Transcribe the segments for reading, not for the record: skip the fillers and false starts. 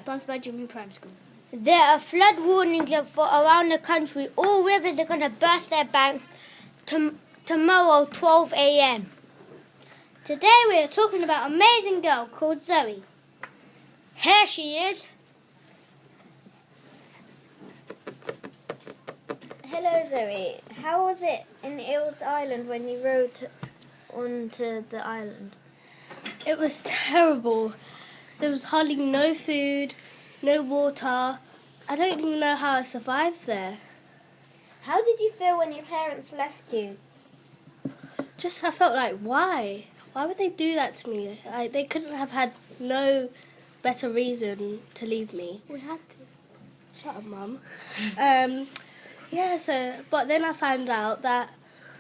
sponsored by Junior Prime School. There are flood warnings for around the country. All rivers are going to burst their banks tomorrow, 12 a.m. Today we are talking about an amazing girl called Zoe. Here she is. Hello, Zoe. How was it in Eels Island when you rode onto the island? It was terrible. There was hardly no food, no water. I don't even know how I survived there. How did you feel when your parents left you? I felt like, why? Why would they do that to me? They couldn't have had no better reason to leave me. We had to. Shut up, Mum. But then I found out that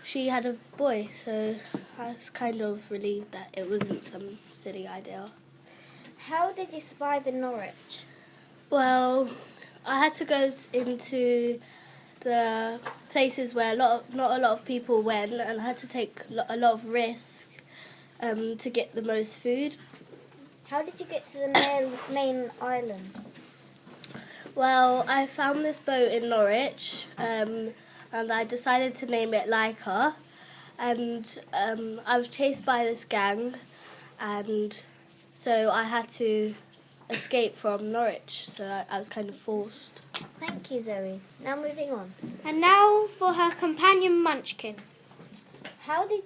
she had a boy, so I was kind of relieved that it wasn't some silly idea. How did you survive in Norwich? Well, I had to go into the places where not a lot of people went, and I had to take a lot of risk to get the most food. How did you get to the main island? Well, I found this boat in Norwich, and I decided to name it Laika, and I was chased by this gang, and so I had to escape from Norwich, so I was kind of forced. Thank you, Zoe. Now moving on. And now for her companion Munchkin. How did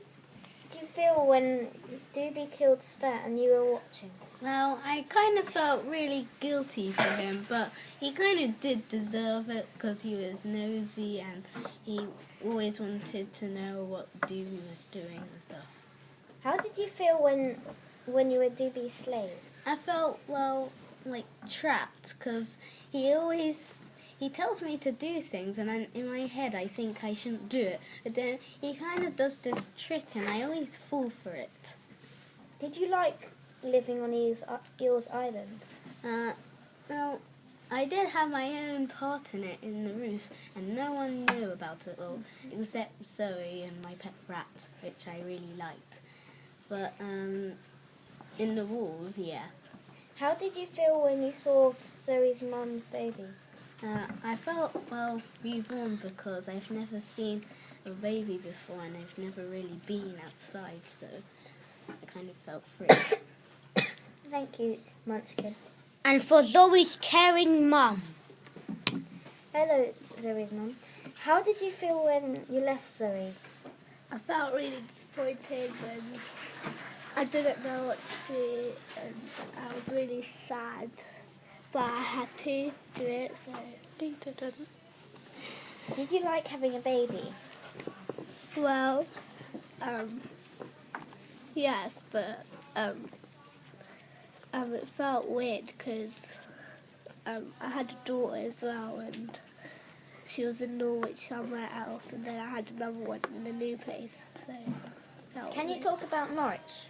you feel when Doobie killed Spat and you were watching? Well, I kind of felt really guilty for him, but he kind of did deserve it because he was nosy and he always wanted to know what Doobie was doing and stuff. How did you feel when you were Doobie's slave? I felt, trapped because he tells me to do things and in my head I think I shouldn't do it. But then he kind of does this trick and I always fall for it. Did you like living on Eels Island? Well, I did have my own part in it in the roof and no one knew about it all except Zoe and my pet rat, which I really liked. But in the walls, yeah. How did you feel when you saw Zoe's mum's baby? I felt, reborn because I've never seen a baby before and I've never really been outside, so I kind of felt free. Thank you, Munchkin. And for Zoe's caring mum. Hello, Zoe's mum. How did you feel when you left Zoe? I felt really disappointed and I didn't know what to do and I was really sad, but I had to do it, so dun-dun-dun. Did you like having a baby? Well, yes, but it felt weird because I had a daughter as well and she was in Norwich somewhere else and then I had another one in a new place, so it felt Can you weird. talk about Norwich?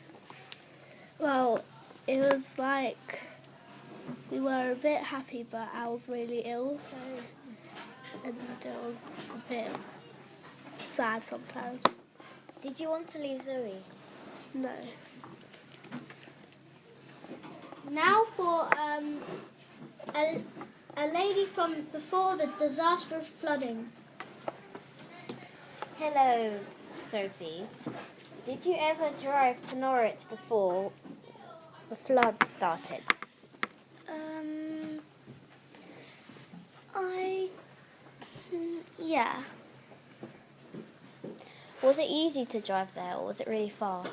Well, it was like we were a bit happy, but I was really ill, so and it was a bit sad sometimes. Did you want to leave Zoe? No. Now for a lady from before the disastrous flooding. Hello, Sophie. Did you ever drive to Norwich before the flood started? Yeah. Was it easy to drive there or was it really far?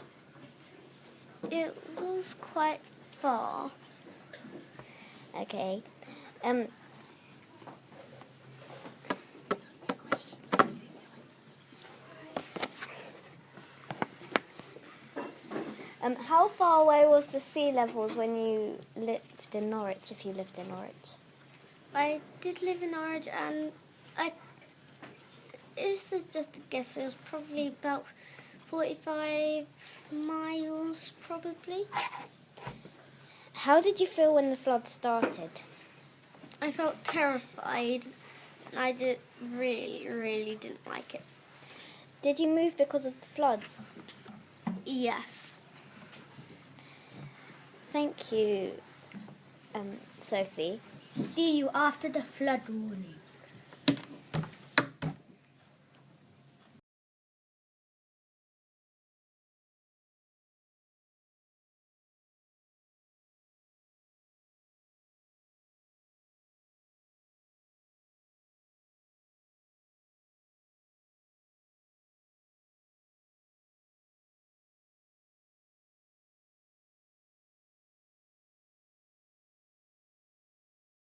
It was quite far. Okay. How far away was the sea levels when you lived in Norwich, if you lived in Norwich? I did live in Norwich and this is just a guess, it was probably about 45 miles probably. How did you feel when the flood started? I felt terrified. I really didn't like it. Did you move because of the floods? Yes. Thank you. Sophie. See you after the flood warning.